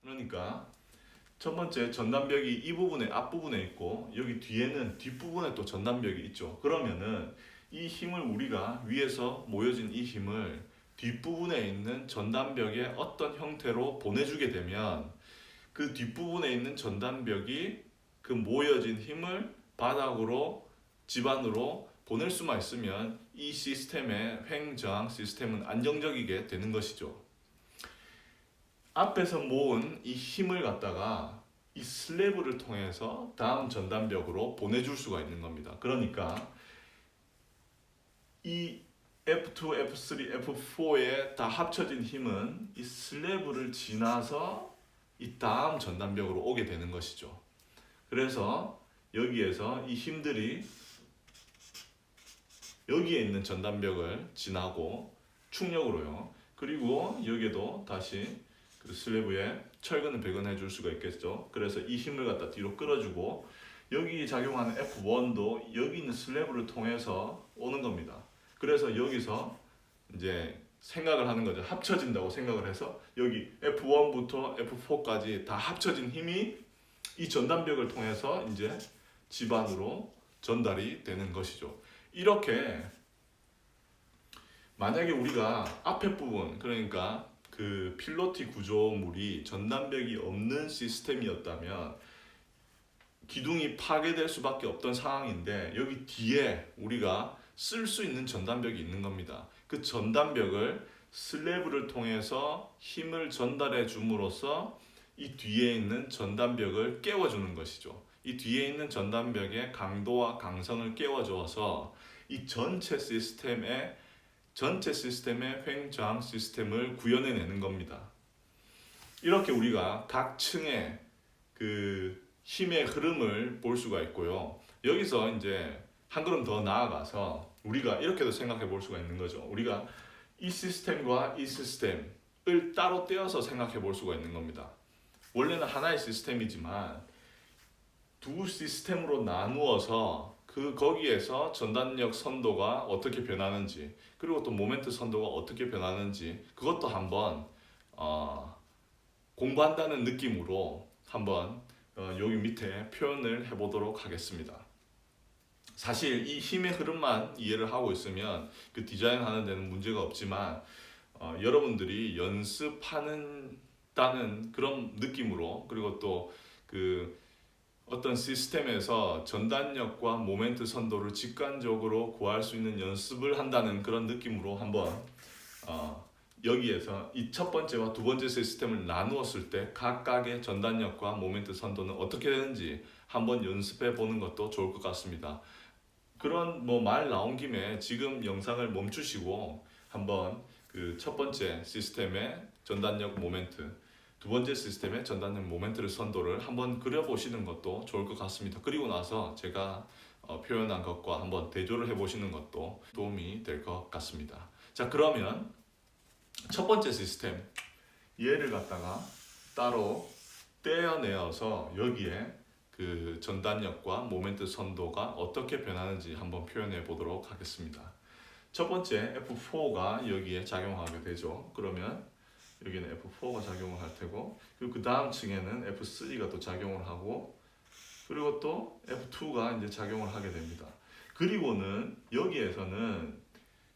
그러니까 첫 번째 전단벽이 이 부분에 앞부분에 있고 여기 뒤에는 뒷부분에 또 전단벽이 있죠. 그러면은 이 힘을 우리가 위에서 모여진 이 힘을 뒷부분에 있는 전단벽에 어떤 형태로 보내주게 되면 그 뒷부분에 있는 전단벽이 그 모여진 힘을 바닥으로 집안으로 보낼 수만 있으면 이 시스템의 횡저항 시스템은 안정적이게 되는 것이죠. 앞에서 모은 이 힘을 갖다가 이 슬래브를 통해서 다음 전단벽으로 보내줄 수가 있는 겁니다. 그러니까 이 F2, F3, F4에 다 합쳐진 힘은 이 슬래브를 지나서 이 다음 전단벽으로 오게 되는 것이죠. 그래서 여기에서 이 힘들이 여기에 있는 전단벽을 지나고 충력으로요. 그리고 여기에도 다시 그 슬래브에 철근을 배근해 줄 수가 있겠죠. 그래서 이 힘을 갖다 뒤로 끌어주고 여기 작용하는 F1도 여기 있는 슬래브를 통해서 오는 겁니다. 그래서 여기서 이제 생각을 하는 거죠. 합쳐진다고 생각을 해서 여기 F1부터 F4까지 다 합쳐진 힘이 이 전단벽을 통해서 이제 집안으로 전달이 되는 것이죠. 이렇게 만약에 우리가 앞에 부분 그러니까 그 필로티 구조물이 전단벽이 없는 시스템이었다면 기둥이 파괴될 수밖에 없던 상황인데 여기 뒤에 우리가 쓸 수 있는 전단벽이 있는 겁니다. 그 전단벽을 슬래브를 통해서 힘을 전달해 줌으로써 이 뒤에 있는 전단벽을 깨워주는 것이죠. 이 뒤에 있는 전단벽의 강도와 강성을 깨워줘서 이 전체 시스템의 횡저항 시스템을 구현해내는 겁니다. 이렇게 우리가 각 층의 그 힘의 흐름을 볼 수가 있고요. 여기서 이제 한 걸음 더 나아가서 우리가 이렇게도 생각해 볼 수가 있는 거죠. 우리가 이 시스템과 이 시스템을 따로 떼어서 생각해 볼 수가 있는 겁니다. 원래는 하나의 시스템이지만 두 시스템으로 나누어서 거기에서 전단력 선도가 어떻게 변하는지 그리고 또 모멘트 선도가 어떻게 변하는지 그것도 한번 공부한다는 느낌으로 한번 여기 밑에 표현을 해보도록 하겠습니다. 사실 이 힘의 흐름만 이해를 하고 있으면 그 디자인하는 데는 문제가 없지만 여러분들이 연습하는다는 그런 느낌으로 그리고 또 그 어떤 시스템에서 전단력과 모멘트 선도를 직관적으로 구할 수 있는 연습을 한다는 그런 느낌으로 한번 여기에서 이 첫 번째와 두 번째 시스템을 나누었을 때 각각의 전단력과 모멘트 선도는 어떻게 되는지 한번 연습해 보는 것도 좋을 것 같습니다. 그런 뭐 말 나온 김에 지금 영상을 멈추시고 한번 그 첫 번째 시스템의 전단력 모멘트 두 번째 시스템의 전단력 모멘트를 선도를 한번 그려보시는 것도 좋을 것 같습니다. 그리고 나서 제가 표현한 것과 한번 대조를 해보시는 것도 도움이 될 것 같습니다. 자, 그러면 첫 번째 시스템 얘를 갖다가 따로 떼어내어서 여기에 그 전단력과 모멘트 선도가 어떻게 변하는지 한번 표현해 보도록 하겠습니다. 첫 번째 F4가 여기에 작용하게 되죠. 그러면 여기는 F4가 작용을 할 테고 그리고 그 다음 층에는 F3가 또 작용을 하고 그리고 또 F2가 이제 작용을 하게 됩니다. 그리고는 여기에서는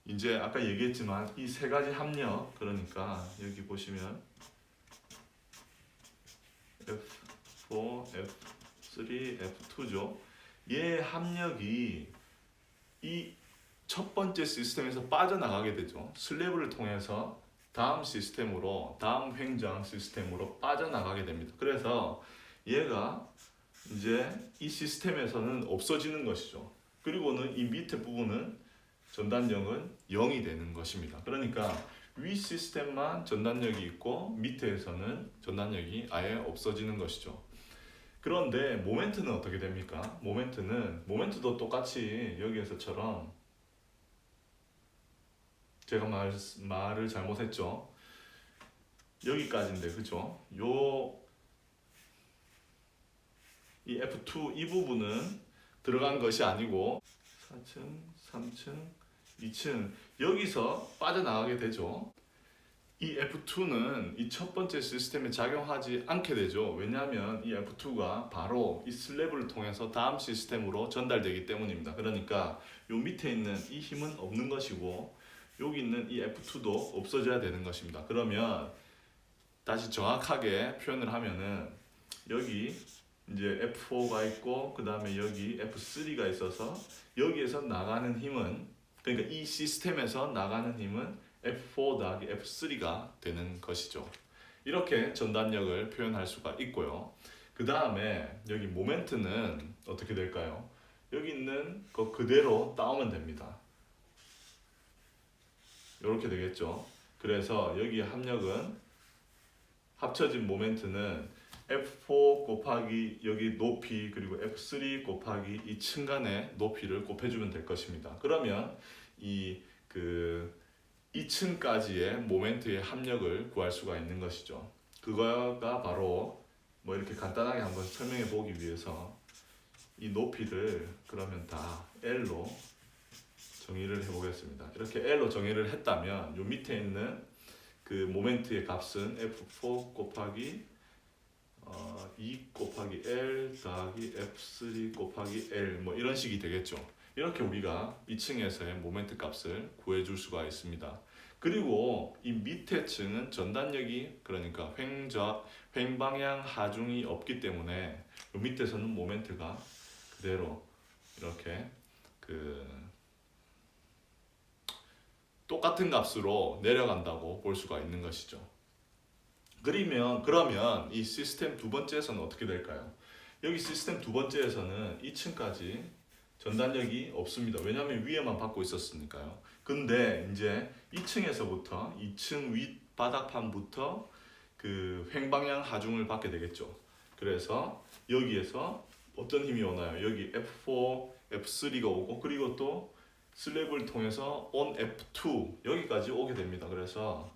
이제 아까 얘기했지만 이 세 가지 합력 그러니까 여기 보시면 F4, F3, F2죠. 얘 합력이 이 첫 번째 시스템에서 빠져나가게 되죠. 슬래브를 통해서 다음 시스템으로 다음 횡장 시스템으로 빠져나가게 됩니다. 그래서 얘가 이제 이 시스템에서는 없어지는 것이죠. 그리고는 이 밑에 부분은 전단력은 0이 되는 것입니다. 그러니까 위 시스템만 전단력이 있고 밑에서는 전단력이 아예 없어지는 것이죠. 그런데 모멘트는 어떻게 됩니까? 모멘트도 똑같이 여기에서처럼 제가 말을 잘못했죠. 여기까지인데 그죠? 이 F2 이 부분은 들어간 것이 아니고 4층, 3층, 2층 여기서 빠져나가게 되죠. 이 F2는 이 첫 번째 시스템에 작용하지 않게 되죠. 왜냐하면 이 F2가 바로 이 슬랩을 통해서 다음 시스템으로 전달되기 때문입니다. 그러니까 요 밑에 있는 이 힘은 없는 것이고 여기 있는 이 F2도 없어져야 되는 것입니다. 그러면 다시 정확하게 표현을 하면은 여기 이제 F4가 있고 그 다음에 여기 F3가 있어서 여기에서 나가는 힘은, 그러니까 이 시스템에서 나가는 힘은 F4 더하기 F3가 되는 것이죠. 이렇게 전단력을 표현할 수가 있고요. 그 다음에 여기 모멘트는 어떻게 될까요? 여기 있는 거 그대로 따오면 됩니다. 이렇게 되겠죠. 그래서 여기 합력은, 합쳐진 모멘트는 F4 곱하기 여기 높이 그리고 F3 곱하기 이 층간의 높이를 곱해주면 될 것입니다. 그러면 그 2층까지의 모멘트의 합력을 구할 수가 있는 것이죠. 그거가 바로 뭐 이렇게 간단하게 한번 설명해 보기 위해서 이 높이를 그러면 다 L로 정의를 해보겠습니다. 이렇게 L로 정의를 했다면 요 밑에 있는 그 모멘트의 값은 F4 곱하기 2 곱하기 L 더하기 F3 곱하기 L 뭐 이런 식이 되겠죠. 이렇게 우리가 2층에서의 모멘트 값을 구해줄 수가 있습니다. 그리고 이 밑에 층은 전단력이, 그러니까 횡방향 하중이 없기 때문에 이 밑에서는 모멘트가 그대로 이렇게 그 똑같은 값으로 내려간다고 볼 수가 있는 것이죠. 그러면 이 시스템 두 번째에서는 어떻게 될까요? 여기 시스템 두 번째에서는 2층까지 전단력이 없습니다. 왜냐하면 위에만 받고 있었으니까요. 근데 이제 2층에서부터 2층 윗 바닥판부터 그 횡방향 하중을 받게 되겠죠. 그래서 여기에서 어떤 힘이 오나요? 여기 F4, F3가 오고 그리고 또 슬랩을 통해서 on F2 여기까지 오게 됩니다. 그래서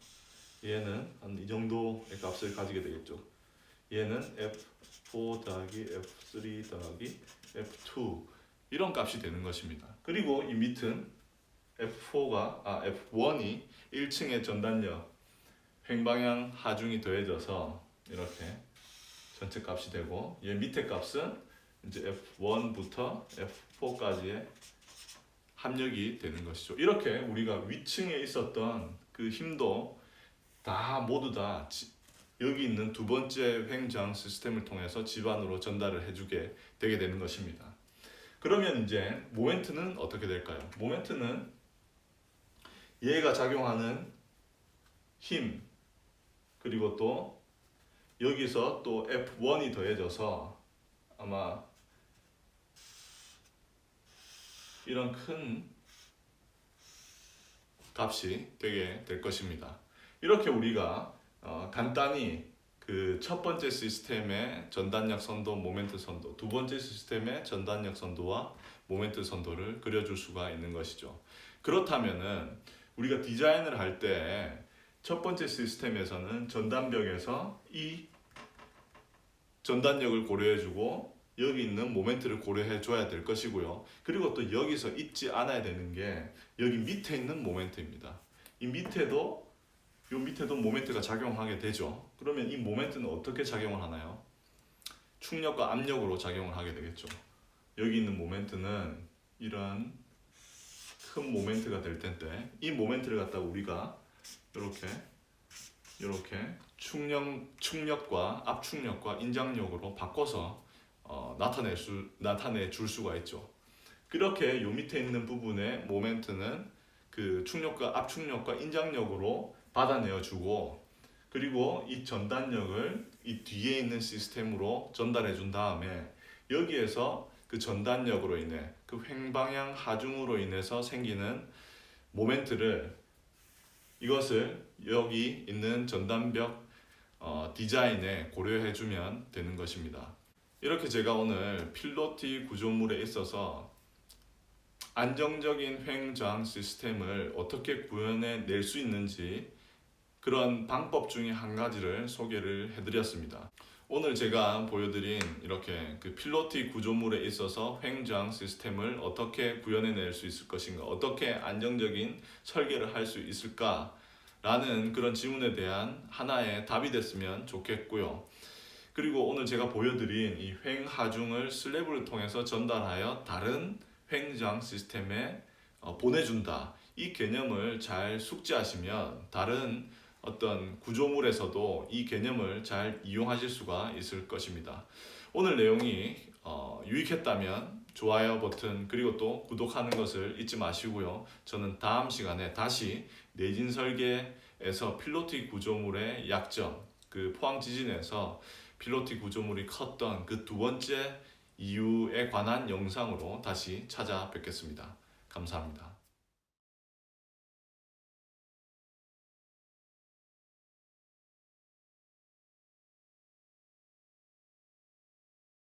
얘는 한 이 정도의 값을 가지게 되겠죠. 얘는 F4 더하기 F3 더하기 F2 이런 값이 되는 것입니다. 그리고 이 밑은 F1이 1층의 전단력 횡방향 하중이 더해져서 이렇게 전체 값이 되고, 얘 밑에 값은 이제 F1부터 F4까지의 합력이 되는 것이죠. 이렇게 우리가 위층에 있었던 그 힘도 다 모두 다 여기 있는 두 번째 횡장 시스템을 통해서 집안으로 전달을 해주게 되게 되는 것입니다. 그러면 이제 모멘트는 어떻게 될까요? 모멘트는 얘가 작용하는 힘 그리고 또 여기서 또 F1이 더해져서 아마 이런 큰 값이 되게 될 것입니다. 이렇게 우리가 간단히 그 첫 번째 시스템의 전단력 선도, 모멘트 선도, 두 번째 시스템의 전단력 선도와 모멘트 선도를 그려줄 수가 있는 것이죠. 그렇다면은 우리가 디자인을 할 때 첫 번째 시스템에서는 전단벽에서 이 전단력을 고려해주고 여기 있는 모멘트를 고려해줘야 될 것이고요. 그리고 또 여기서 잊지 않아야 되는 게 여기 밑에 있는 모멘트입니다. 이 밑에도 모멘트가 작용하게 되죠. 그러면 이 모멘트는 어떻게 작용을 하나요? 충력과 압력으로 작용을 하게 되겠죠. 여기 있는 모멘트는 이런 큰 모멘트가 될 텐데 이 모멘트를 갖다가 우리가 이렇게 충력과 압축력과 인장력으로 바꿔서 나타내 줄 수가 있죠. 그렇게 요 밑에 있는 부분의 모멘트는 그 충력과 압축력과 인장력으로 받아내어 주고, 그리고 이 전단력을 이 뒤에 있는 시스템으로 전달해 준 다음에 여기에서 그 전단력으로 인해 그 횡방향 하중으로 인해서 생기는 모멘트를, 이것을 여기 있는 전단벽 디자인에 고려해 주면 되는 것입니다. 이렇게 제가 오늘 필로티 구조물에 있어서 안정적인 횡장 시스템을 어떻게 구현해 낼 수 있는지 그런 방법 중에 한 가지를 소개를 해드렸습니다. 오늘 제가 보여드린 이렇게 그 필로티 구조물에 있어서 횡장 시스템을 어떻게 구현해 낼 수 있을 것인가, 어떻게 안정적인 설계를 할 수 있을까 라는 그런 질문에 대한 하나의 답이 됐으면 좋겠고요. 그리고 오늘 제가 보여드린 이 횡하중을 슬랩을 통해서 전달하여 다른 횡장 시스템에 보내준다. 이 개념을 잘 숙지하시면 다른 어떤 구조물에서도 이 개념을 잘 이용하실 수가 있을 것입니다. 오늘 내용이 유익했다면 좋아요 버튼 그리고 또 구독하는 것을 잊지 마시고요. 저는 다음 시간에 다시 내진 설계에서 필로티 구조물의 약점, 그 포항 지진에서 필로티 구조물이 컸던 그 두 번째 이유에 관한 영상으로 다시 찾아뵙겠습니다. 감사합니다.